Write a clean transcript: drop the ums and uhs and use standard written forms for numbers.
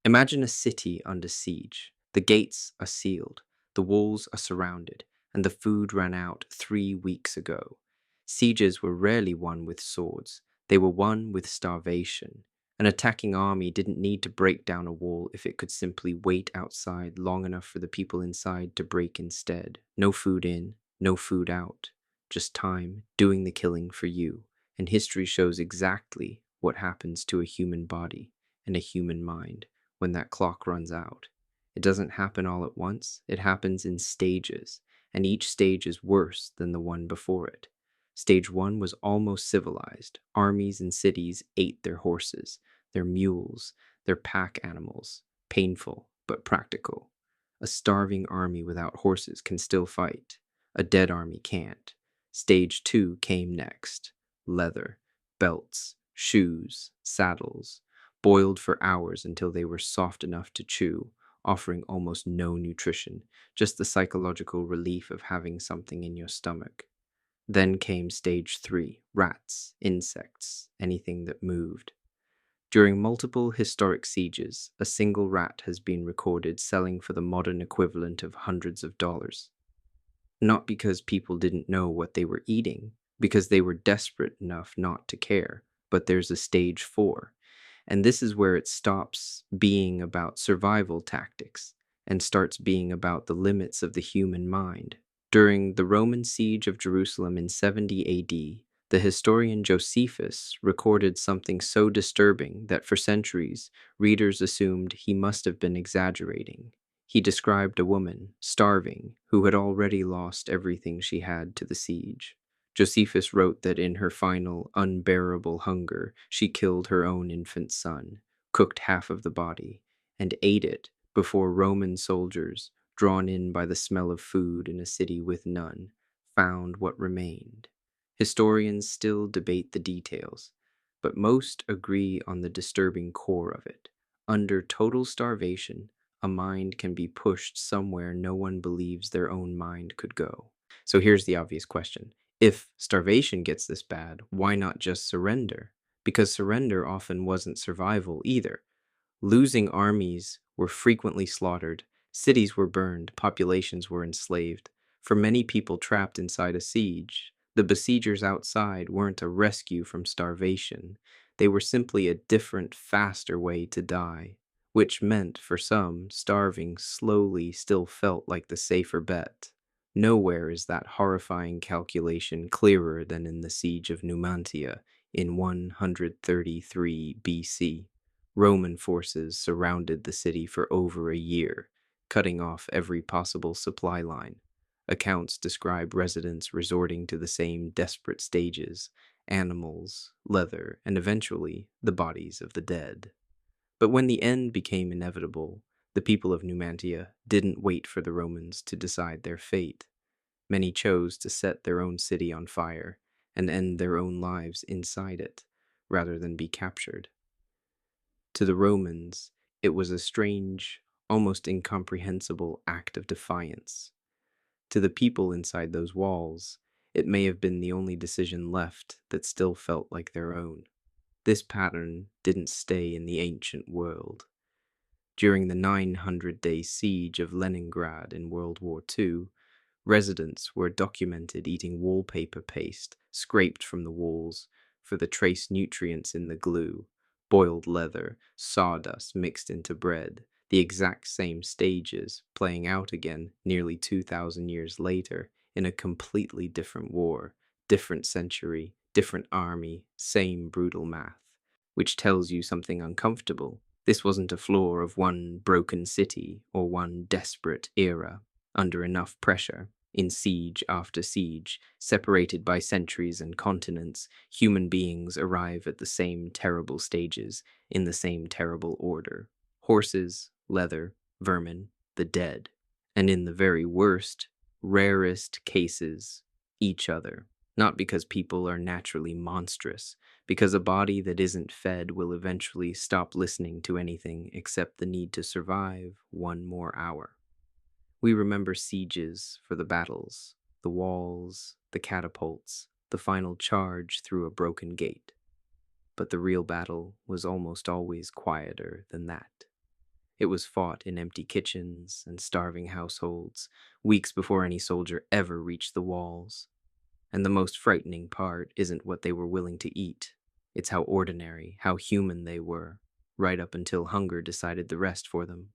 Imagine a city under siege. The gates are sealed, the walls are surrounded, and the food ran out 3 weeks ago. Sieges were rarely won with swords, they were won with starvation. An attacking army didn't need to break down a wall if it could simply wait outside long enough for the people inside to break instead. No food in, no food out. Just time doing the killing for you. And history shows exactly what happens to a human body and a human mind when that clock runs out. It doesn't happen all at once, it happens in stages, and each stage is worse than the one before it. Stage 1 was almost civilized. Armies and cities ate their horses, their mules, their pack animals. Painful, but practical. A starving army without horses can still fight. A dead army can't. Stage 2 came next. Leather, belts, shoes, saddles, boiled for hours until they were soft enough to chew, offering almost no nutrition, just the psychological relief of having something in your stomach. Then came stage 3, rats, insects, anything that moved. During multiple historic sieges, a single rat has been recorded selling for the modern equivalent of hundreds of dollars. Not because people didn't know what they were eating, because they were desperate enough not to care, but there's a stage 4. And this is where it stops being about survival tactics and starts being about the limits of the human mind. During the Roman siege of Jerusalem in 70 AD, the historian Josephus recorded something so disturbing that for centuries readers assumed he must have been exaggerating. He described a woman, starving, who had already lost everything she had to the siege. Josephus wrote that in her final, unbearable hunger, she killed her own infant son, cooked half of the body, and ate it before Roman soldiers, drawn in by the smell of food in a city with none, found what remained. Historians still debate the details, but most agree on the disturbing core of it. Under total starvation, a mind can be pushed somewhere no one believes their own mind could go. So here's the obvious question. If starvation gets this bad, why not just surrender? Because surrender often wasn't survival either. Losing armies were frequently slaughtered, cities were burned, populations were enslaved. For many people trapped inside a siege, the besiegers outside weren't a rescue from starvation. They were simply a different, faster way to die, which meant, for some, starving slowly still felt like the safer bet. Nowhere is that horrifying calculation clearer than in the siege of Numantia in 133 BC. Roman forces surrounded the city for over a year, cutting off every possible supply line. Accounts describe residents resorting to the same desperate stages: animals, leather, and eventually the bodies of the dead. But when the end became inevitable, the people of Numantia didn't wait for the Romans to decide their fate. Many chose to set their own city on fire and end their own lives inside it, rather than be captured. To the Romans, it was a strange, almost incomprehensible act of defiance. To the people inside those walls, it may have been the only decision left that still felt like their own. This pattern didn't stay in the ancient world. During the 900-day siege of Leningrad in World War II, residents were documented eating wallpaper paste scraped from the walls for the trace nutrients in the glue, boiled leather, sawdust mixed into bread, the exact same stages playing out again nearly 2,000 years later in a completely different war, different century, different army, same brutal math, which tells you something uncomfortable. This wasn't a flaw of one broken city or one desperate era under enough pressure. In siege after siege, separated by centuries and continents, human beings arrive at the same terrible stages in the same terrible order: horses, leather, vermin, the dead, and in the very worst, rarest cases, each other. Not because people are naturally monstrous, because a body that isn't fed will eventually stop listening to anything except the need to survive one more hour. We remember sieges for the battles, the walls, the catapults, the final charge through a broken gate. But the real battle was almost always quieter than that. It was fought in empty kitchens and starving households, weeks before any soldier ever reached the walls. And the most frightening part isn't what they were willing to eat. It's how ordinary, how human they were, right up until hunger decided the rest for them.